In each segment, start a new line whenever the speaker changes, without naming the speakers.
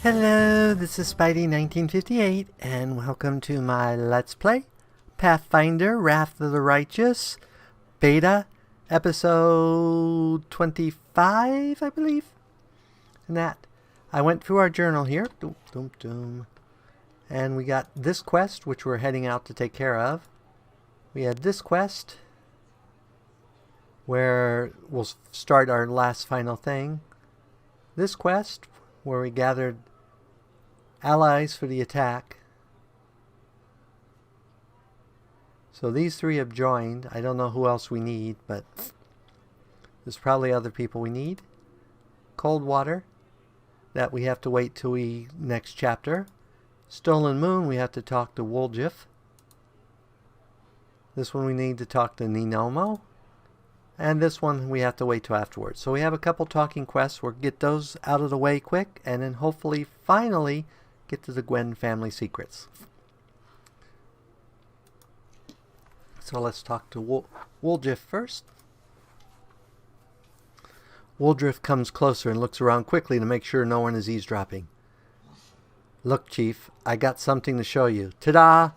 Hello, this is Spidey1958, and welcome to my Let's Play Pathfinder, Wrath of the Righteous, Beta, Episode 25, I believe. And that, I went through our journal here, and we got this quest, which we're heading out to take care of. We had this quest, where we'll start our last final thing. This quest, where we gathered allies for the attack. So these three have joined. I don't know who else we need, but there's probably other people we need. Cold Water, that we have to wait till next chapter. Stolen Moon, we have to talk to Woljif. This one we need to talk to Ninomo. And this one we have to wait till afterwards. So we have a couple talking quests. We'll get those out of the way quick, and then hopefully, finally, get to the Gwen family secrets. So let's talk to Woljif first. Woljif comes closer and looks around quickly to make sure no one is eavesdropping. Look, Chief, I got something to show you. Ta-da!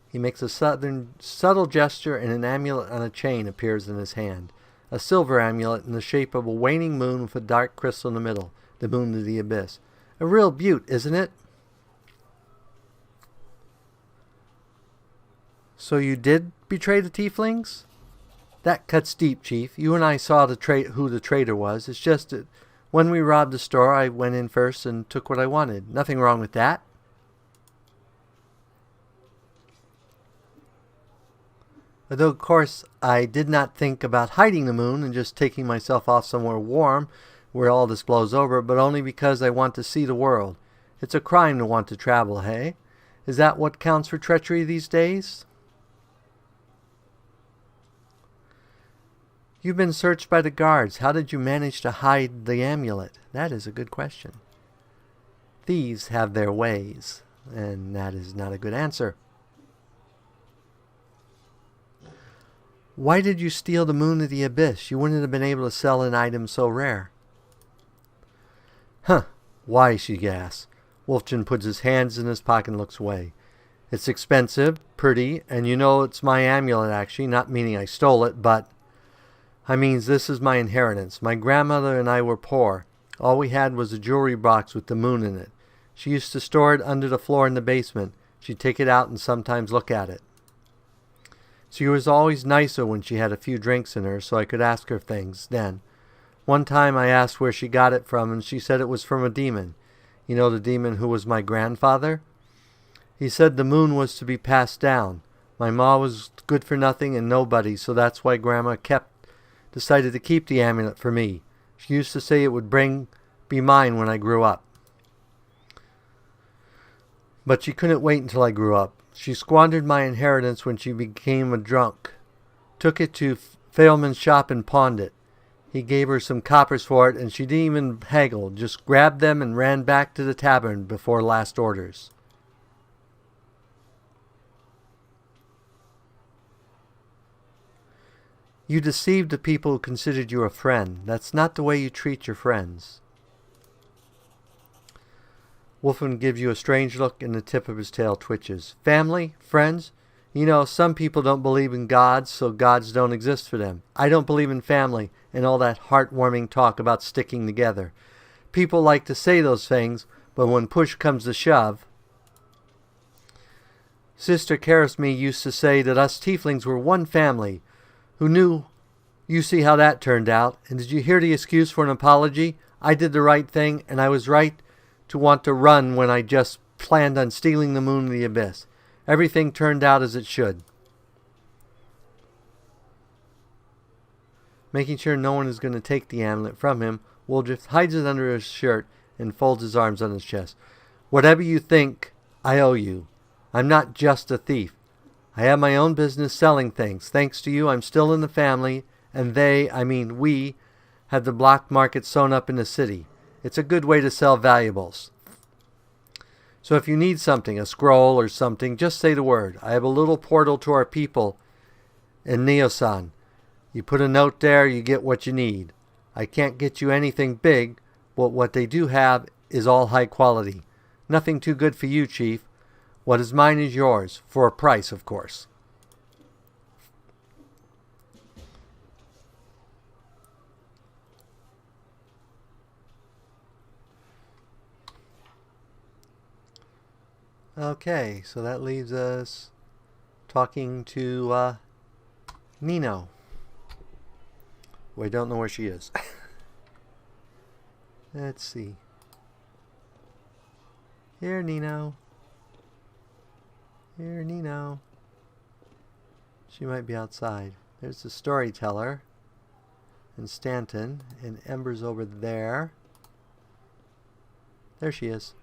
He makes a subtle gesture, and an amulet on a chain appears in his hand. A silver amulet in the shape of a waning moon with a dark crystal in the middle, the moon of the abyss. A real beaut, isn't it? So you did betray the tieflings? That cuts deep, Chief. You and I saw who the traitor was. It's just that when we robbed the store, I went in first and took what I wanted. Nothing wrong with that. Although, of course, I did not think about hiding the moon and just taking myself off somewhere warm where all this blows over, but only because I want to see the world. It's a crime to want to travel, hey? Is that what counts for treachery these days? You've been searched by the guards. How did you manage to hide the amulet? That is a good question. Thieves have their ways, and that is not a good answer. Why did you steal the moon of the abyss? You wouldn't have been able to sell an item so rare. Huh, why, she gasps. Wolfchen puts his hands in his pocket and looks away. It's expensive, pretty, and you know it's my amulet actually, not meaning I stole it, but I mean this is my inheritance. My grandmother and I were poor. All we had was a jewelry box with the moon in it. She used to store it under the floor in the basement. She'd take it out and sometimes look at it. She was always nicer when she had a few drinks in her, so I could ask her things then. One time I asked where she got it from, and she said it was from a demon. You know the demon who was my grandfather? He said the moon was to be passed down. My ma was good for nothing and nobody, so that's why Grandma decided to keep the amulet for me. She used to say it would be mine when I grew up. But she couldn't wait until I grew up. She squandered my inheritance when she became a drunk. Took it to Failman's shop and pawned it. He gave her some coppers for it, and she didn't even haggle, just grabbed them and ran back to the tavern before last orders. You deceived the people who considered you a friend. That's not the way you treat your friends. Wolfman gives you a strange look, and the tip of his tail twitches. Family? Friends? You know, some people don't believe in gods, so gods don't exist for them. I don't believe in family and all that heartwarming talk about sticking together. People like to say those things, but when push comes to shove... Sister Karasme used to say that us tieflings were one family. Who knew? You see how that turned out. And did you hear the excuse for an apology? I did the right thing, and I was right to want to run when I just planned on stealing the moon of the abyss. Everything turned out as it should. Making sure no one is going to take the amulet from him, Woljif hides it under his shirt and folds his arms on his chest. Whatever you think, I owe you. I'm not just a thief. I have my own business selling things. Thanks to you, I'm still in the family, and we, have the black market sewn up in the city. It's a good way to sell valuables. So if you need something, a scroll or something, just say the word. I have a little portal to our people in Neosan. You put a note there, you get what you need. I can't get you anything big, but what they do have is all high quality. Nothing too good for you, Chief. What is mine is yours, for a price, of course. Okay, so that leaves us talking to Nino. We don't know where she is. Let's see. Here, Nino. Here, Nino. She might be outside. There's the storyteller. And Stanton. And Ember's over there. There she is.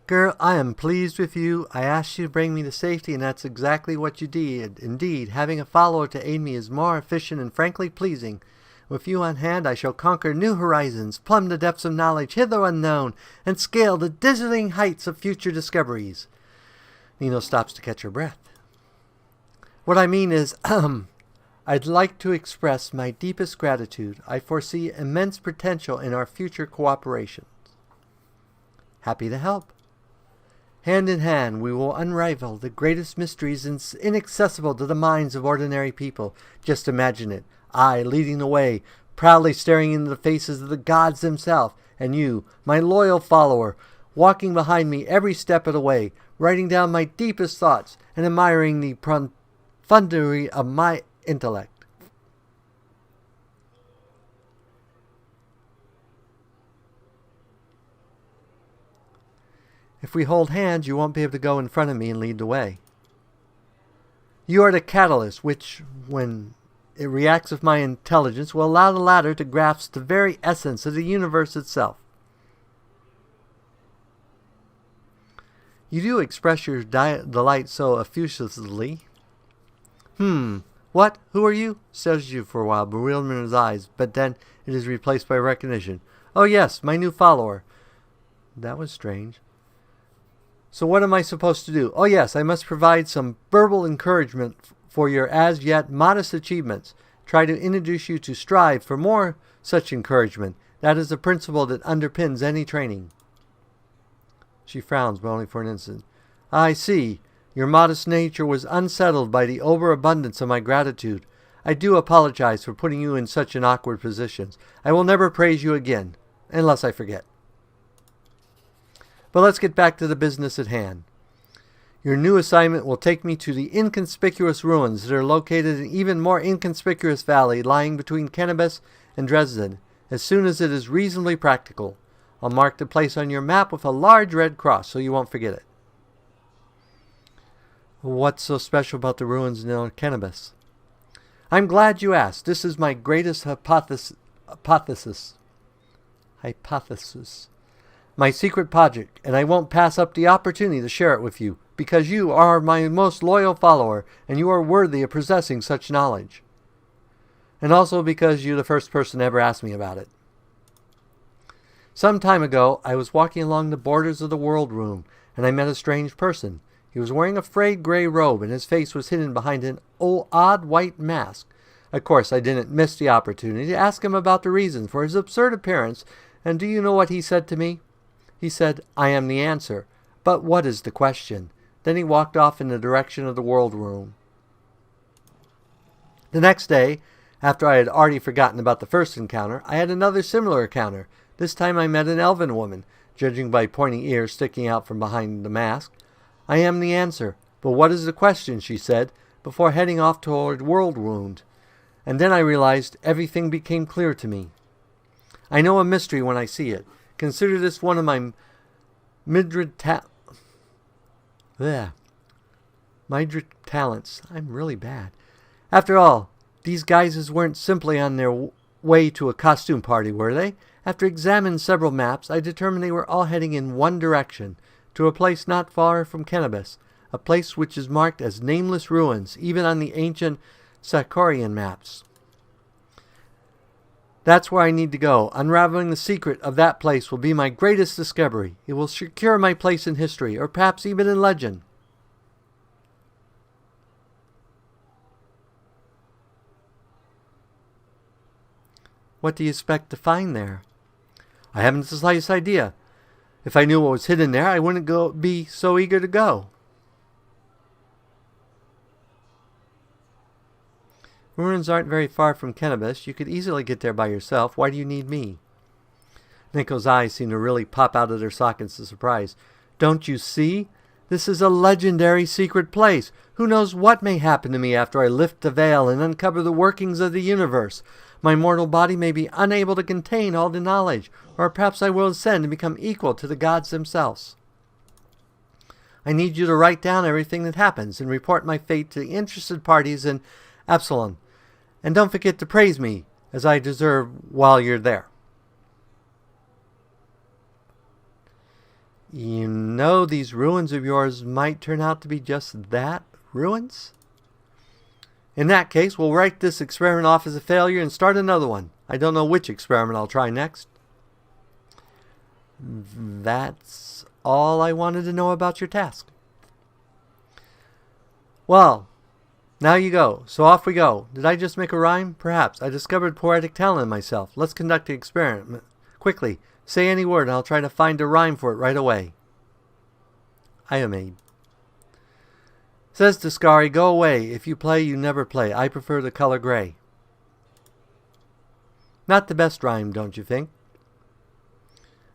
Girl, I am pleased with you. I asked you to bring me to safety, and that's exactly what you did. Indeed, having a follower to aid me is more efficient and frankly pleasing. With you on hand, I shall conquer new horizons, plumb the depths of knowledge hither unknown, and scale the dizzying heights of future discoveries. Nino stops to catch her breath. What I mean is, I'd like to express my deepest gratitude. I foresee immense potential in our future cooperation. Happy to help. Hand in hand, we will unravel the greatest mysteries inaccessible to the minds of ordinary people. Just imagine it. I leading the way, proudly staring into the faces of the gods themselves, and you, my loyal follower, walking behind me every step of the way, writing down my deepest thoughts and admiring the profundity of my intellect. If we hold hands, you won't be able to go in front of me and lead the way. You are the catalyst which, when it reacts with my intelligence, will allow the latter to grasp the very essence of the universe itself. You do express your delight so effusively. What? Who are you? Says you for a while, bewilderment in his eyes, but then it is replaced by recognition. Oh yes, my new follower. That was strange. So what am I supposed to do? Oh yes, I must provide some verbal encouragement for your as yet modest achievements. Try to introduce you to strive for more such encouragement. That is the principle that underpins any training. She frowns, but only for an instant. I see. Your modest nature was unsettled by the overabundance of my gratitude. I do apologize for putting you in such an awkward position. I will never praise you again, unless I forget. But let's get back to the business at hand. Your new assignment will take me to the inconspicuous ruins that are located in an even more inconspicuous valley lying between Cannabis and Dresden, as soon as it is reasonably practical. I'll mark the place on your map with a large red cross so you won't forget it. What's so special about the ruins near Cannabis? I'm glad you asked. This is my greatest hypothesis. My secret project, and I won't pass up the opportunity to share it with you, because you are my most loyal follower, and you are worthy of possessing such knowledge. And also because you're the first person to ever ask me about it. Some time ago, I was walking along the borders of the World Room, and I met a strange person. He was wearing a frayed gray robe, and his face was hidden behind an odd white mask. Of course, I didn't miss the opportunity to ask him about the reason for his absurd appearance, and do you know what he said to me? He said, I am the answer. But what is the question? Then he walked off in the direction of the World Room. The next day, after I had already forgotten about the first encounter, I had another similar encounter. This time I met an elven woman, judging by pointy ears sticking out from behind the mask. I am the answer. But what is the question, she said, before heading off toward World Wound. And then I realized everything became clear to me. I know a mystery when I see it. Consider this one of my Midrid talents. I'm really bad. After all, these guises weren't simply on their way to a costume party, were they? After examining several maps, I determined they were all heading in one direction, to a place not far from Cannabis, a place which is marked as nameless ruins, even on the ancient Sakorian maps. That's where I need to go. Unraveling the secret of that place will be my greatest discovery. It will secure my place in history, or perhaps even in legend. What do you expect to find there? I haven't the slightest idea. If I knew what was hidden there, I wouldn't be so eager to go. Ruins aren't very far from Cannabis. You could easily get there by yourself. Why do you need me? Nico's eyes seemed to really pop out of their sockets in surprise. Don't you see? This is a legendary secret place. Who knows what may happen to me after I lift the veil and uncover the workings of the universe? My mortal body may be unable to contain all the knowledge, or perhaps I will ascend and become equal to the gods themselves. I need you to write down everything that happens and report my fate to the interested parties in Epsilon. And don't forget to praise me, as I deserve while you're there. You know, these ruins of yours might turn out to be just that, ruins? In that case, we'll write this experiment off as a failure and start another one. I don't know which experiment I'll try next. That's all I wanted to know about your task. Well, now you go. So off we go. Did I just make a rhyme? Perhaps. I discovered poetic talent in myself. Let's conduct the experiment. Quickly, say any word and I'll try to find a rhyme for it right away. Iomade. Says Discari, go away. If you play, you never play. I prefer the color gray. Not the best rhyme, don't you think?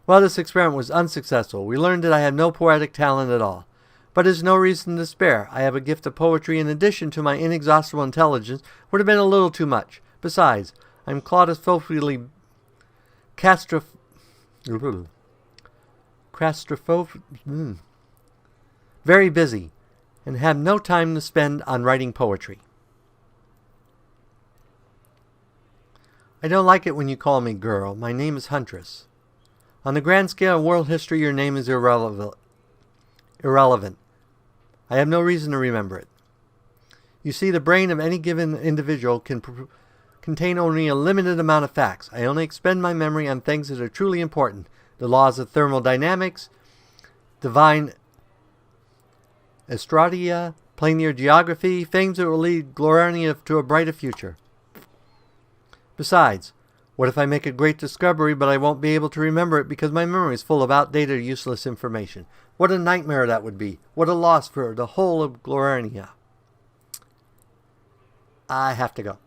Well, this experiment was unsuccessful. We learned that I had no poetic talent at all. But there's no reason to despair. I have a gift of poetry in addition to my inexhaustible intelligence. Would have been a little too much. Besides, I'm claustrophobically very busy and have no time to spend on writing poetry. I don't like it when you call me girl. My name is Huntress. On the grand scale of world history, your name is irrelevant. I have no reason to remember it. You see, the brain of any given individual can contain only a limited amount of facts. I only expend my memory on things that are truly important. The laws of thermodynamics, divine astradia, planar geography, things that will lead Glorania to a brighter future. Besides, what if I make a great discovery, but I won't be able to remember it because my memory is full of outdated, useless information? What a nightmare that would be. What a loss for the whole of Glorania. I have to go.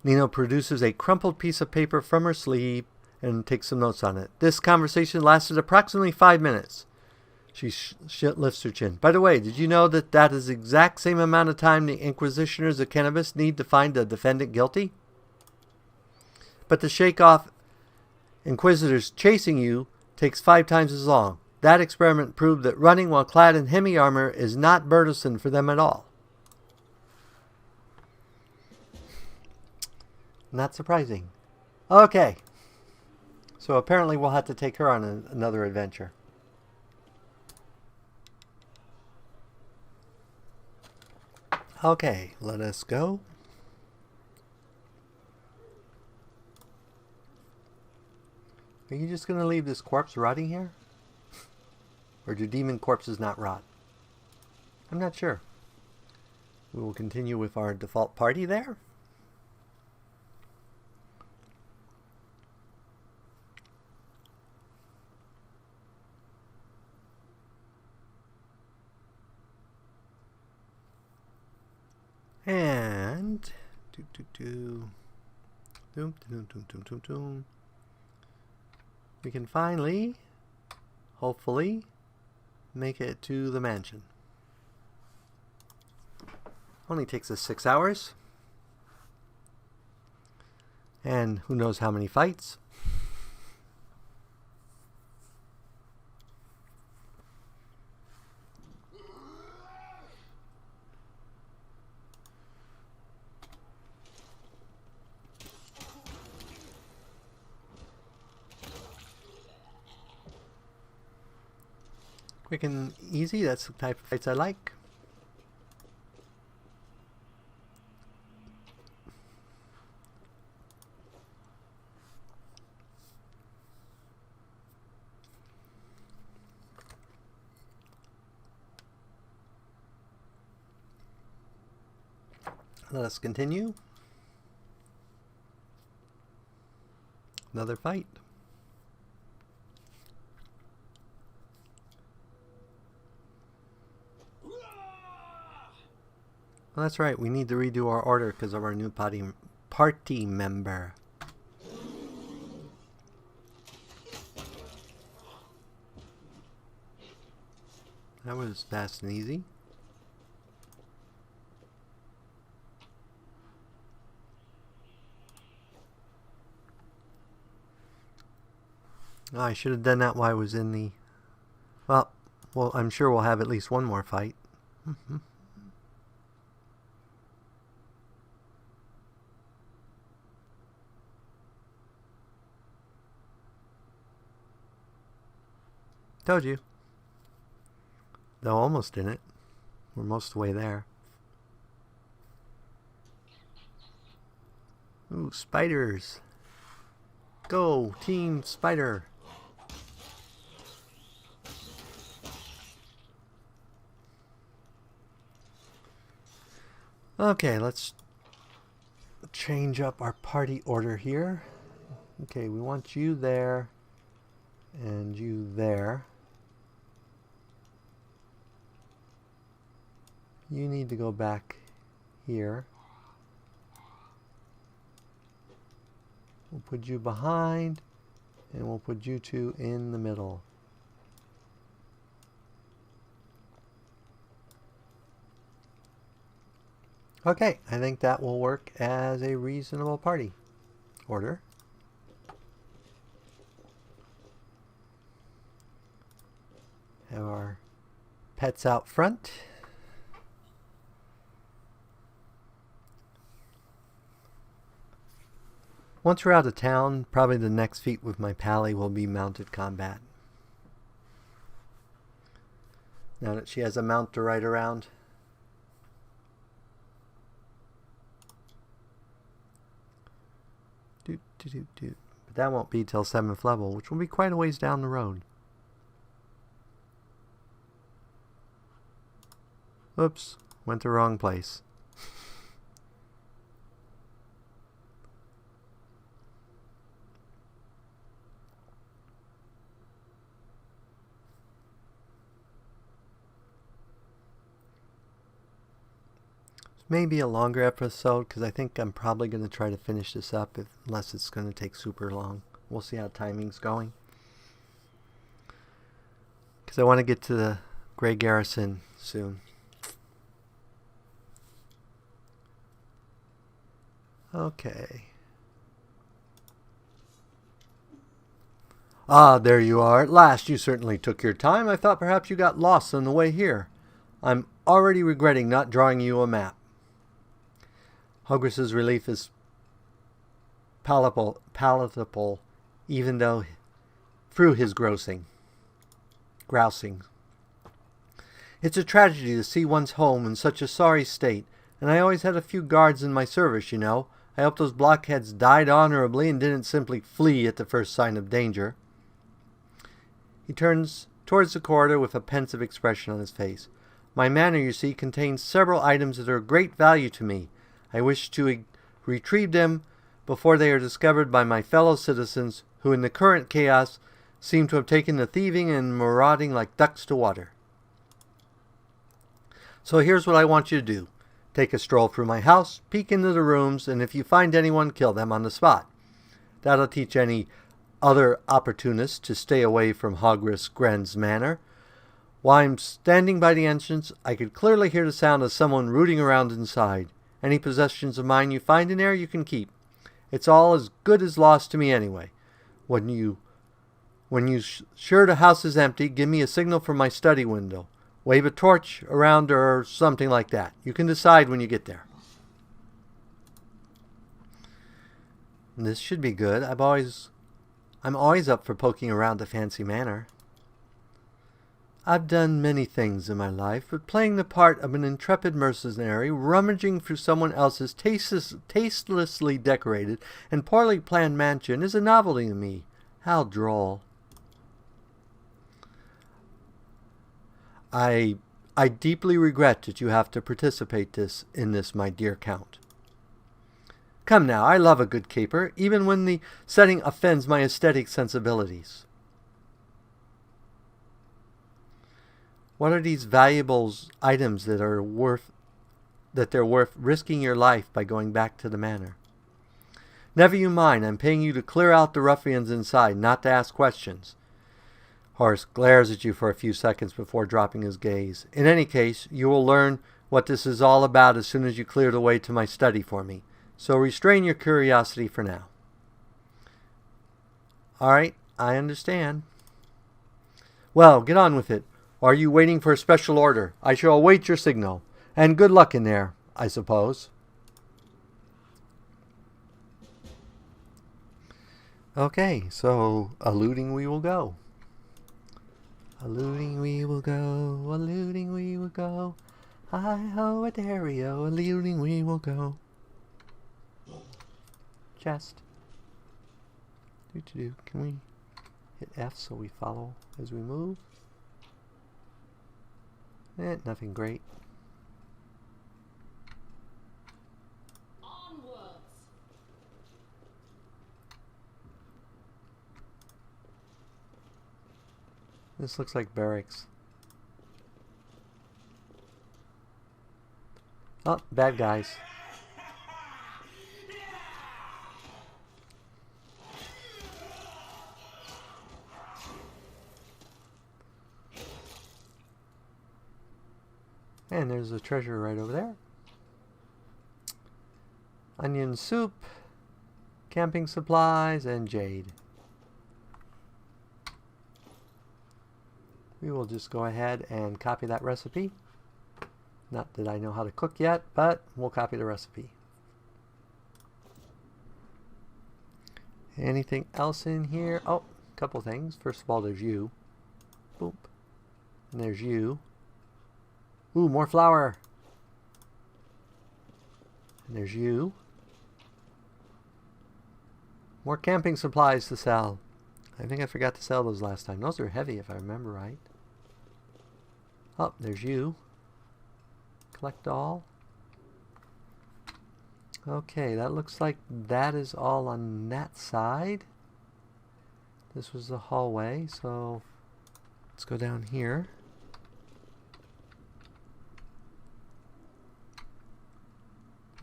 Nino produces a crumpled piece of paper from her sleeve and takes some notes on it. This conversation lasted approximately 5 minutes. She lifts her chin. By the way, did you know that that is the exact same amount of time the Inquisitioners of Cannabis need to find the defendant guilty? But to shake off Inquisitors chasing you takes 5 times as long. That experiment proved that running while clad in hemi-armor is not burdensome for them at all. Not surprising. Okay. So apparently we'll have to take her on another adventure. Okay, let us go. Are you just going to leave this corpse rotting here? Or do demon corpses not rot? I'm not sure. We will continue with our default party there. And we can finally, hopefully, make it to the mansion. Only takes us 6 hours. And who knows how many fights. Quick and easy, that's the type of fights I like. Let us continue. Another fight. Well, that's right. We need to redo our order because of our new party member. That was fast and easy. Oh, I should have done that while I was in the... Well, I'm sure we'll have at least one more fight. Told you. Though almost in it. We're most of the way there. Ooh, spiders. Go, Team Spider. Okay, let's change up our party order here. Okay, we want you there and you there. You need to go back here. We'll put you behind and we'll put you two in the middle. Okay, I think that will work as a reasonable party order. Have our pets out front. Once we're out of town, probably the next feat with my pally will be mounted combat. Now that she has a mount to ride around. But that won't be till 7th level, which will be quite a ways down the road. Oops, went the wrong place. Maybe a longer episode because I think I'm probably going to try to finish this up unless it's going to take super long. We'll see how timing's going. Because I want to get to the Gray Garrison soon. Okay. Ah, there you are. At last, you certainly took your time. I thought perhaps you got lost on the way here. I'm already regretting not drawing you a map. Hogrus's relief is palatable, even though through his grousing. It's a tragedy to see one's home in such a sorry state, and I always had a few guards in my service, you know. I hope those blockheads died honorably and didn't simply flee at the first sign of danger. He turns towards the corridor with a pensive expression on his face. My manor, you see, contains several items that are of great value to me. I wish to retrieve them before they are discovered by my fellow citizens, who in the current chaos seem to have taken to thieving and marauding like ducks to water. So here's what I want you to do. Take a stroll through my house, peek into the rooms, and if you find anyone, kill them on the spot. That'll teach any other opportunists to stay away from Hogrus Gren's manor. While I'm standing by the entrance, I could clearly hear the sound of someone rooting around inside. Any possessions of mine you find in there, you can keep. It's all as good as lost to me anyway. When you sure the house is empty, give me a signal from my study window. Wave a torch around or something like that. You can decide when you get there. And this should be good. I'm always up for poking around a fancy manor. I've done many things in my life, but playing the part of an intrepid mercenary, rummaging through someone else's tastelessly decorated and poorly planned mansion is a novelty to me. How droll. I I deeply regret that you have to participate in this, my dear Count. Come now, I love a good caper, even when the setting offends my aesthetic sensibilities. What are these valuable items that they're worth risking your life by going back to the manor? Never you mind, I'm paying you to clear out the ruffians inside, not to ask questions. Horace glares at you for a few seconds before dropping his gaze. In any case, you will learn what this is all about as soon as you clear the way to my study for me. So restrain your curiosity for now. All right, I understand. Well, get on with it. Or are you waiting for a special order? I shall await your signal. And good luck in there, I suppose. Okay, so eluding we will go. Eluding we will go, eluding we will go. Hi-ho, a Dario, eluding we will go. Chest. Can we hit F so we follow as we move? Nothing great.
Onwards.
This looks like barracks. Oh, bad guys. And there's a treasure right over there. Onion soup, camping supplies, and jade. We will just go ahead and copy that recipe. Not that I know how to cook yet, but we'll copy the recipe. Anything else in here? Oh, a couple things. First of all, there's you. Boop. And there's you. Ooh, more flour. And there's you. More camping supplies to sell. I think I forgot to sell those last time. Those are heavy if I remember right. Oh, there's you. Collect all. Okay, that looks like that is all on that side. This was the hallway, so let's go down here.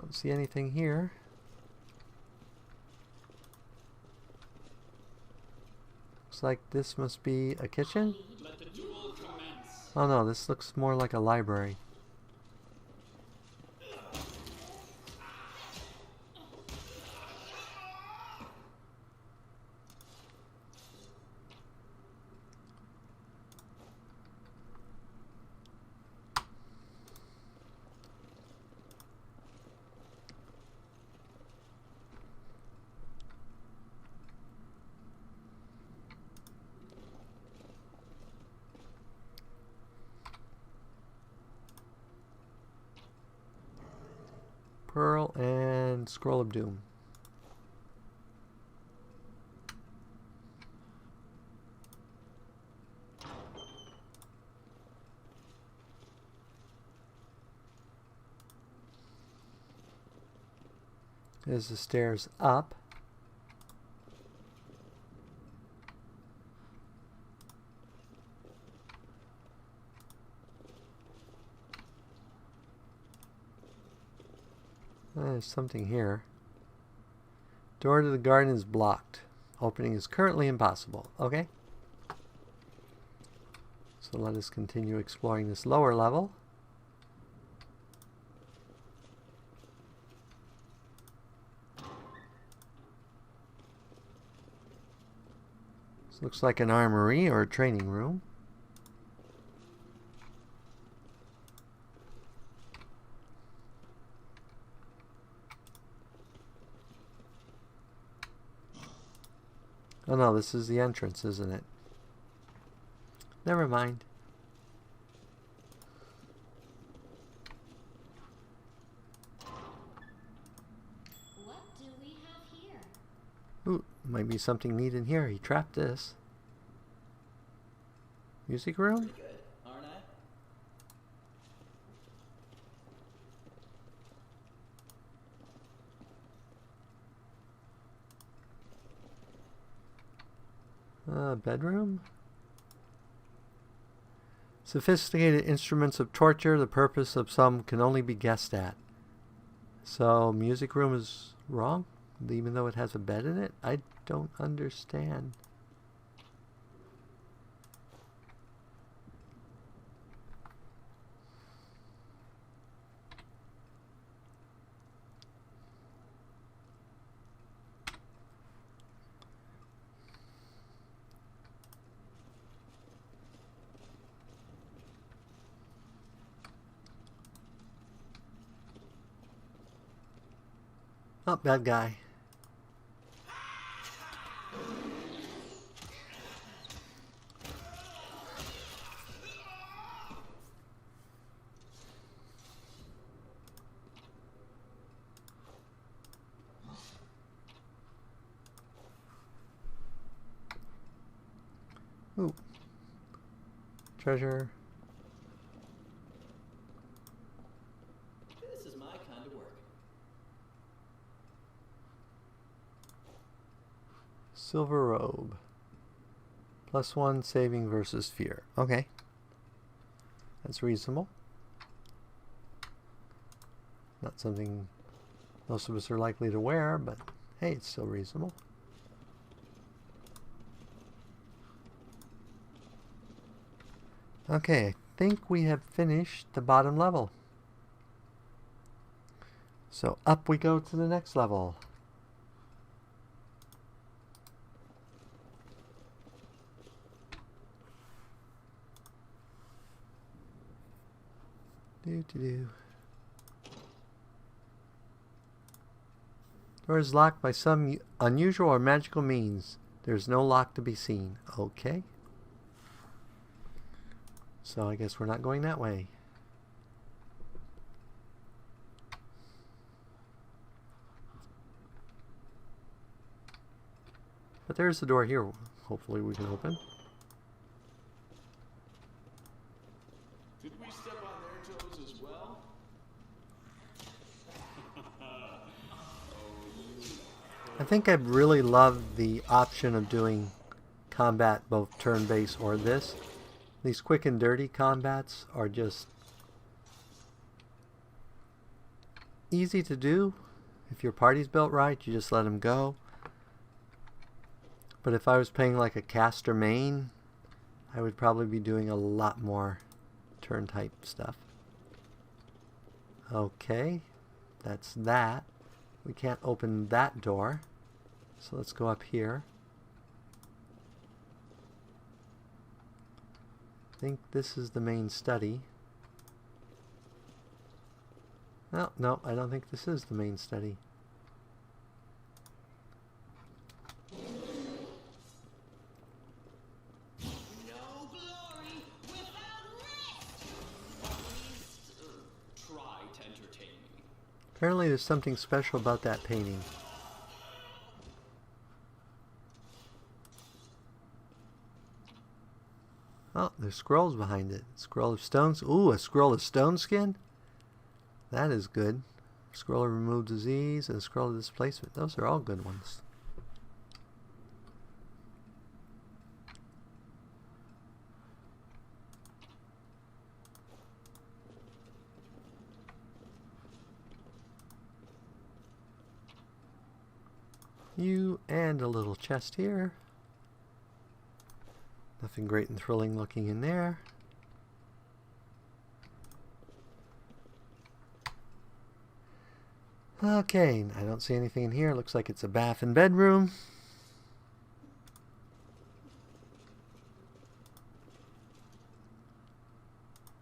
Don't see anything here. Looks like this must be a kitchen. Oh no, this looks more like a library. Pearl and Scroll of Doom. There's the stairs up. There's something here. Door to the garden is blocked. Opening is currently impossible. Okay. So let us continue exploring this lower level. This looks like an armory or a training room. Oh no, this is the entrance, isn't it? Never mind.
What do we have here?
Ooh, might be something neat in here. He trapped this. Music room?
Pretty good, aren't I?
bedroom. Sophisticated instruments of torture, the purpose of some can only be guessed at. So, music room is wrong, even though it has a bed in it? I don't understand. Oh, bad guy. Ooh. Treasure.
This is my kind of work.
Silver robe. +1 saving versus fear. Okay. That's reasonable. Not something most of us are likely to wear, but hey, it's still reasonable. Okay, I think we have finished the bottom level. So up we go to the next level. Door is locked by some unusual or magical means. There's no lock to be seen. Okay. So I guess we're not going that way. But there's the door here. Hopefully we can open.
Did we step on their toes as well?
I think I really love the option of doing combat both turn-based or this. These quick and dirty combats are just easy to do. If your party's built right, you just let them go. But if I was playing like a caster main, I would probably be doing a lot more turn type stuff. Okay, that's that. We can't open that door. So let's go up here. I think this is the main study. No, I don't think this is the main study.
No glory without risk. At least, try to entertain me.
Apparently there's something special about that painting. Oh, there's scrolls behind it. Scroll of stones. Ooh, a scroll of stone skin? That is good. Scroll of remove disease and scroll of displacement. Those are all good ones. You and a little chest here. Nothing great and thrilling looking in there. Okay, I don't see anything in here. Looks like it's a bath and bedroom.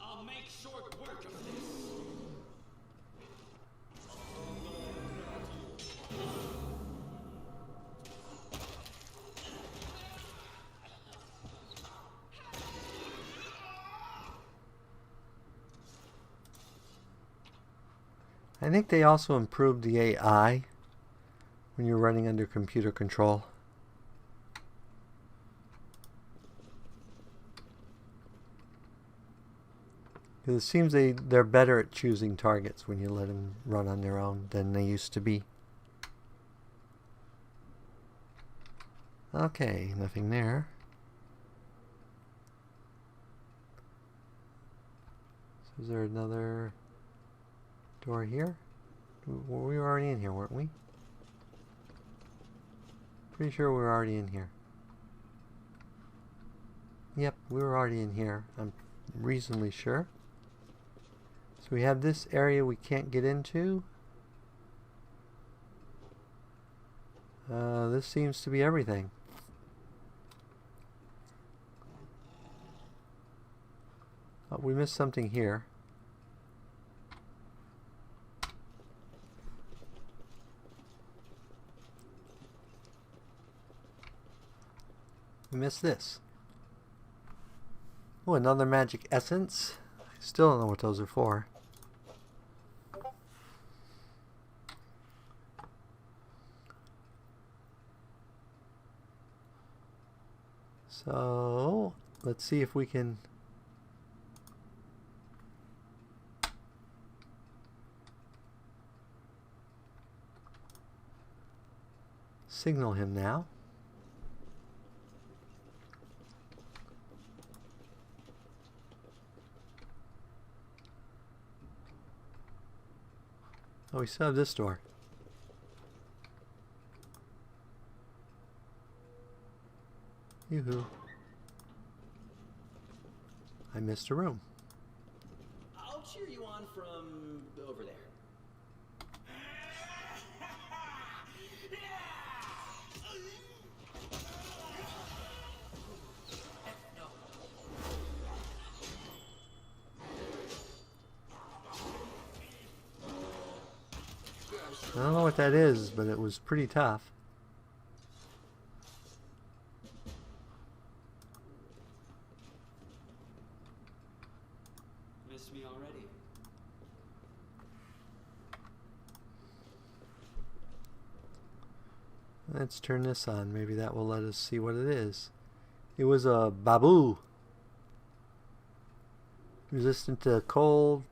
I'll make short work of this.
I think they also improved the AI when you're running under computer control. Because it seems they're better at choosing targets when you let them run on their own than they used to be. Okay, nothing there. Is there another door here? We were already in here, weren't we? Pretty sure we were already in here. Yep, we were already in here. I'm reasonably sure. So we have this area we can't get into. This seems to be everything. Oh, we missed something here. We missed this. Oh, another magic essence. I still don't know what those are for. So, let's see if we can signal him now. Oh, we still have this door. Yoo-hoo. I missed a room.
I'll cheer you on from over there.
I don't know what that is, but it was pretty tough.
Missed me already.
Let's turn this on. Maybe that will let us see what it is. It was a babu. Resistant to cold,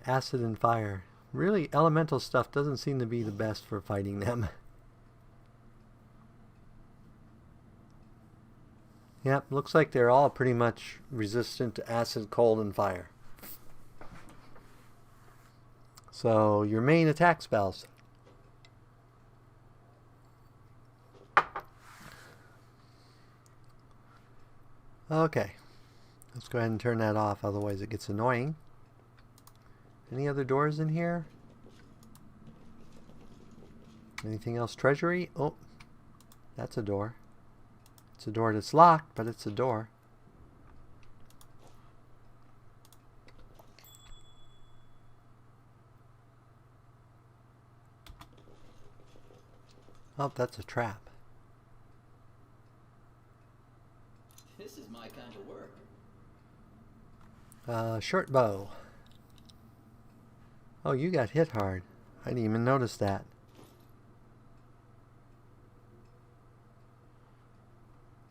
acid, and fire. Really, elemental stuff doesn't seem to be the best for fighting them. Yep, looks like they're all pretty much resistant to acid, cold, and fire. So, your main attack spells. Okay, let's go ahead and turn that off, otherwise it gets annoying. Any other doors in here? Anything else? Treasury? Oh, that's a door. It's a door that's locked, but it's a door. Oh, that's a trap.
This is my kind of work.
Short bow. Oh, you got hit hard. I didn't even notice that.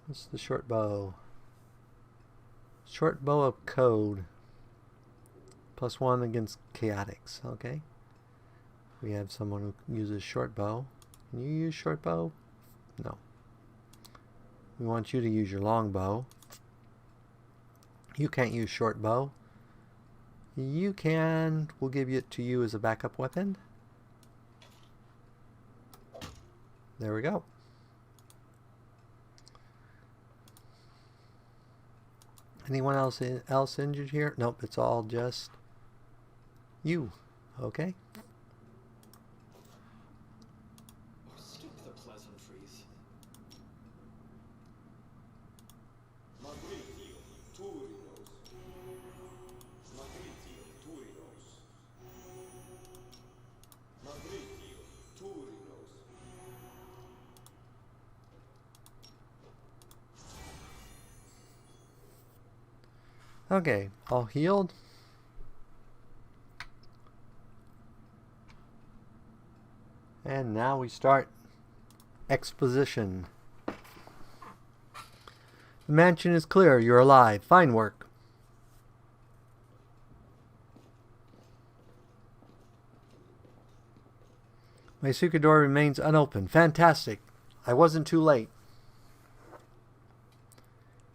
What's the short bow? Short bow of code. +1 against chaotics. Okay. We have someone who uses short bow. Can you use short bow? No. We want you to use your long bow. You can't use short bow. You can. We'll give it to you as a backup weapon. There we go. Anyone else injured here? Nope, it's all just you. Okay.
Skip the pleasantries.
Смотрите, Туриnos. Смотрите, Туриnos. Смотрите, Туриnos.
Okay, all healed. And now we start exposition. The mansion is clear. You're alive. Fine work. My secret door remains unopened. Fantastic. I wasn't too late.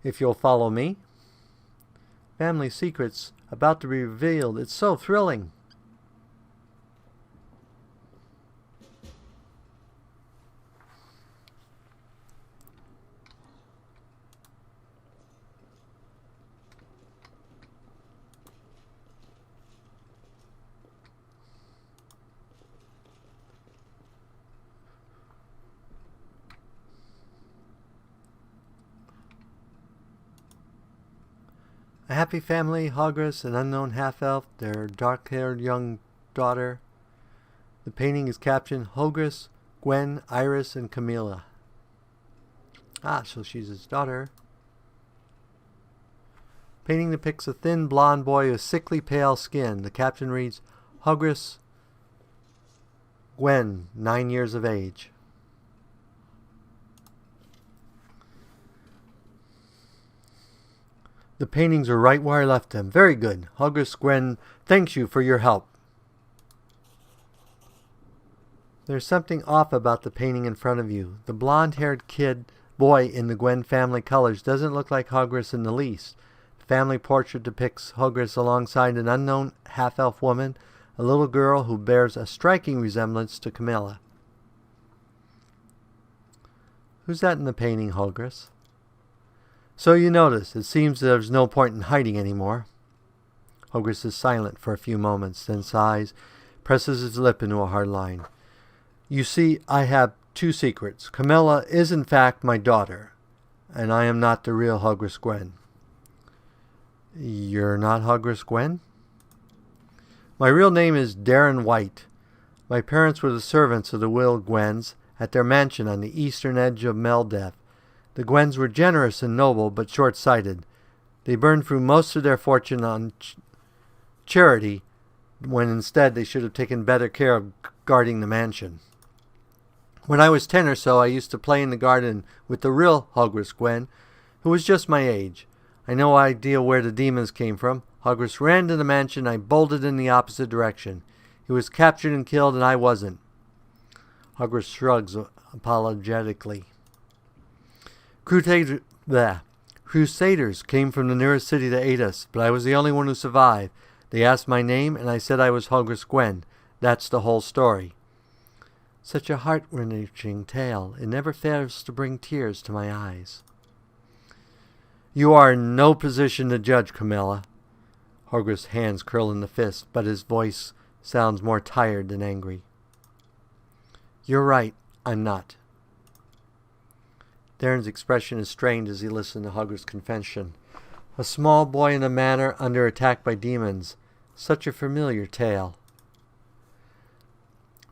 If you'll follow me, Family secrets about to be revealed. It's so thrilling. A happy family, Hogris, an unknown half-elf, their dark-haired young daughter. The painting is captioned, Hogris, Gwen, Iris, and Camilla. Ah, so she's his daughter. Painting depicts a thin blonde boy with sickly pale skin. The caption reads, Hogris, Gwen, 9 years of age. The paintings are right where I left them. Very good. Hogris Gwen thanks you for your help. There's something off about the painting in front of you. The blonde-haired boy in the Gwen family colors doesn't look like Hogris in the least. The family portrait depicts Hogris alongside an unknown half-elf woman, a little girl who bears a striking resemblance to Camilla. Who's that in the painting, Hogris? So you notice, it seems there's no point in hiding anymore. Hogris is silent for a few moments, then sighs, presses his lip into a hard line. You see, I have 2 secrets. Camilla is in fact my daughter, and I am not the real Hogris Gwen. You're not Hogris Gwen? My real name is Darren White. My parents were the servants of the Will Gwens at their mansion on the eastern edge of Meldev. The Gwens were generous and noble, but short-sighted. They burned through most of their fortune on charity, when instead they should have taken better care of guarding the mansion. When I was 10 or so, I used to play in the garden with the real Hogris Gwen, who was just my age. I had no idea where the demons came from. Hogris ran to the mansion. I bolted in the opposite direction. He was captured and killed, and I wasn't. Hogris shrugs apologetically. Crusaders came from the nearest city to aid us, but I was the only one who survived. They asked my name, and I said I was Hogris Gwen. That's the whole story. Such a heart-wrenching tale. It never fails to bring tears to my eyes. You are in no position to judge, Camilla. Hogris' hands curl in the fist, but his voice sounds more tired than angry. You're right, I'm not. Darren's expression is strained as he listens to Hogris' confession. A small boy in a manor under attack by demons. Such a familiar tale.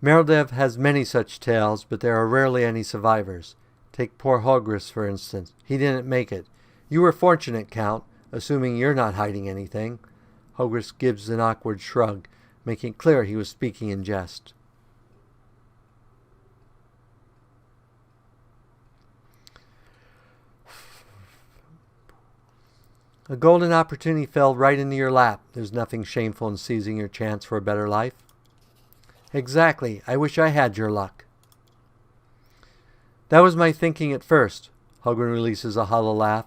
Meldev has many such tales, but there are rarely any survivors. Take poor Hogris, for instance. He didn't make it. You were fortunate, Count, assuming you're not hiding anything. Hogris gives an awkward shrug, making it clear he was speaking in jest. A golden opportunity fell right into your lap. There's nothing shameful in seizing your chance for a better life. Exactly. I wish I had your luck. That was my thinking at first. Hogrin releases a hollow laugh,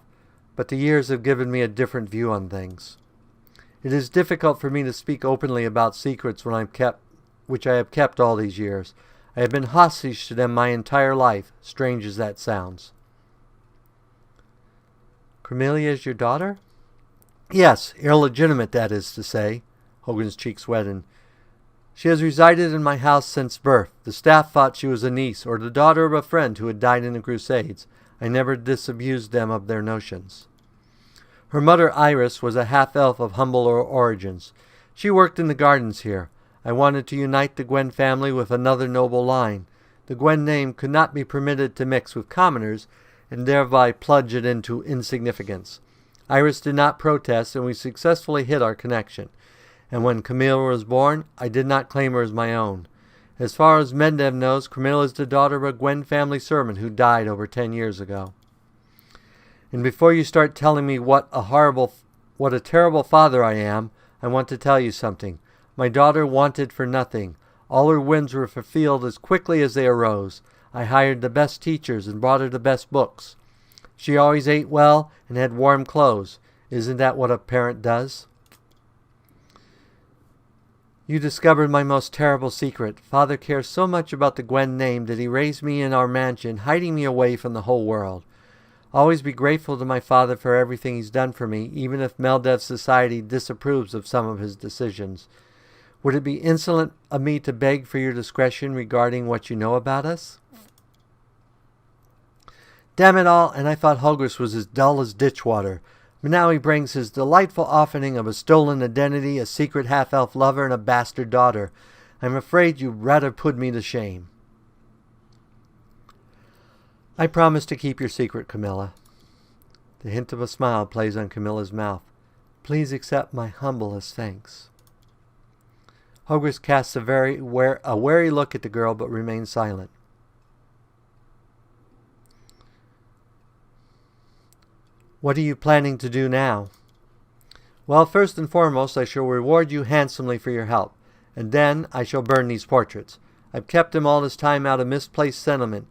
but the years have given me a different view on things. It is difficult for me to speak openly about secrets which I have kept all these years. I have been hostage to them my entire life, strange as that sounds. Camilla is your daughter? Yes, illegitimate, that is to say. Hogan's cheeks wetted. She has resided in my house since birth. The staff thought she was a niece or the daughter of a friend who had died in the Crusades. I never disabused them of their notions. Her mother, Iris, was a half-elf of humbler origins. She worked in the gardens here. I wanted to unite the Gwen family with another noble line. The Gwen name could not be permitted to mix with commoners and thereby plunge it into insignificance. Iris did not protest, and we successfully hid our connection. And when Camilla was born, I did not claim her as my own. As far as Mendev knows, Camilla is the daughter of a Gwen family servant who died over 10 years ago. And before you start telling me what a terrible father I am, I want to tell you something. My daughter wanted for nothing. All her whims were fulfilled as quickly as they arose. I hired the best teachers and brought her the best books. She always ate well and had warm clothes. Isn't that what a parent does? You discovered my most terrible secret. Father cares so much about the Gwen name that he raised me in our mansion, hiding me away from the whole world. Always be grateful to my father for everything he's done for me, even if Meldev society disapproves of some of his decisions. Would it be insolent of me to beg for your discretion regarding what you know about us? Damn it all, and I thought Hogwarts was as dull as ditch water. But now he brings his delightful offering of a stolen identity, a secret half-elf lover, and a bastard daughter. I'm afraid you'd rather put me to shame. I promise to keep your secret, Camilla. The hint of a smile plays on Camilla's mouth. Please accept my humblest thanks. Hogwarts casts a wary look at the girl, but remains silent. What are you planning to do now? Well, first and foremost, I shall reward you handsomely for your help, and then I shall burn these portraits. I've kept them all this time out of misplaced sentiment,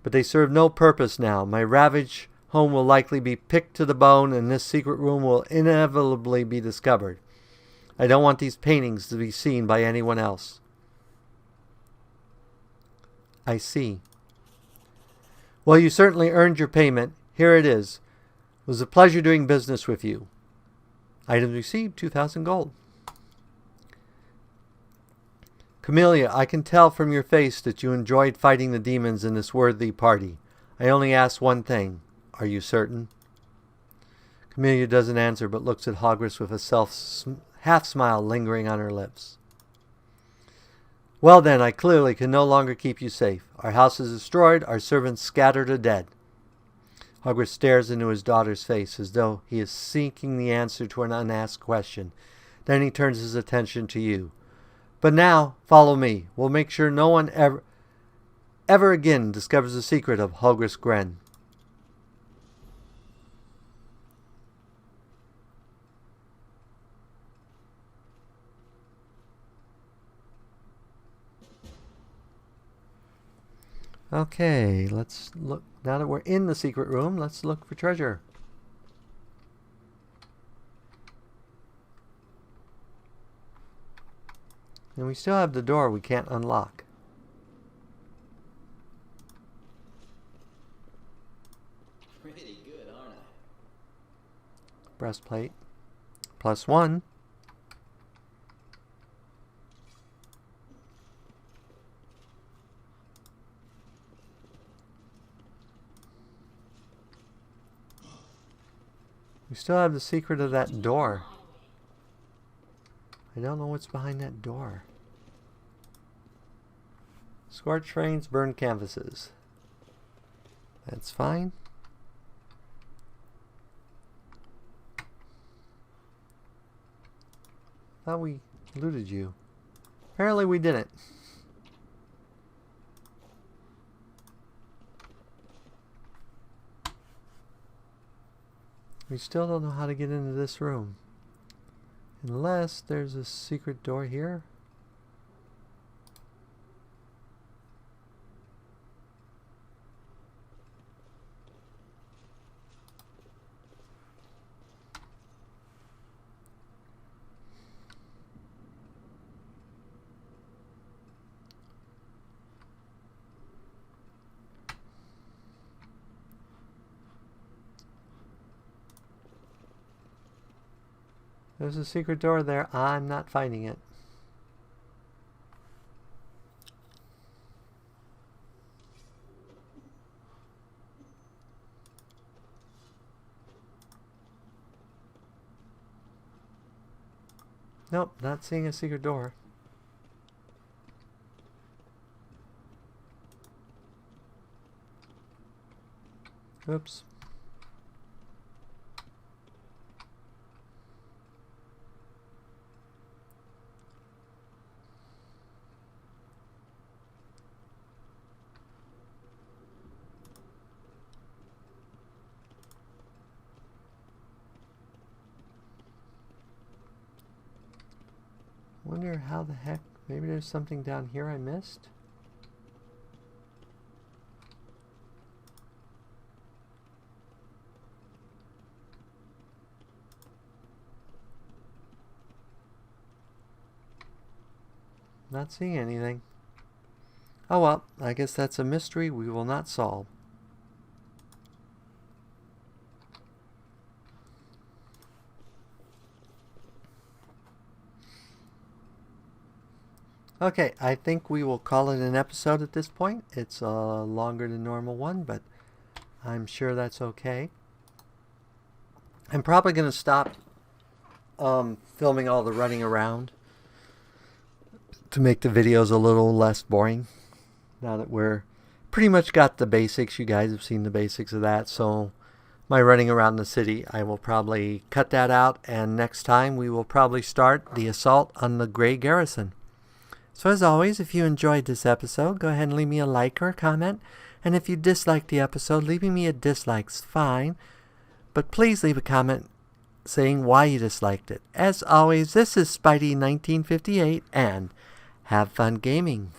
but they serve no purpose now. My ravaged home will likely be picked to the bone, and this secret room will inevitably be discovered. I don't want these paintings to be seen by anyone else. I see. Well, you certainly earned your payment. Here it is. It was a pleasure doing business with you. Items received, 2,000 gold. Camellia, I can tell from your face that you enjoyed fighting the demons in this worthy party. I only ask one thing. Are you certain? Camellia doesn't answer, but looks at Hogwarts with a half-smile lingering on her lips. Well then, I clearly can no longer keep you safe. Our house is destroyed, our servants scattered or dead. Hogwarts stares into his daughter's face as though he is seeking the answer to an unasked question. Then he turns his attention to you. But now, follow me. We'll make sure no one ever again discovers the secret of Hogwarts Gren. Okay, let's look. Now that we're in the secret room, let's look for treasure. And we still have the door we can't unlock.
Pretty good, aren't I?
Breastplate. +1. We still have the secret of that door. I don't know what's behind that door. Scorched trains, burned canvases. That's fine. Thought we looted you. Apparently we didn't. We still don't know how to get into this room. Unless there's a secret door here. There's a secret door there. I'm not finding it. Nope, not seeing a secret door. Oops. Wonder how the heck, maybe there's something down here I missed? Not seeing anything. Oh well, I guess that's a mystery we will not solve. Okay, I think we will call it an episode at this point. It's a longer than normal one, but I'm sure that's okay. I'm probably going to stop filming all the running around to make the videos a little less boring. Now that we're pretty much got the basics, you guys have seen the basics of that. So my running around the city, I will probably cut that out. And next time we will probably start the assault on the Grey Garrison. So as always, if you enjoyed this episode, go ahead and leave me a like or a comment. And if you disliked the episode, leaving me a dislike's fine. But please leave a comment saying why you disliked it. As always, this is Spidey1958, and have fun gaming.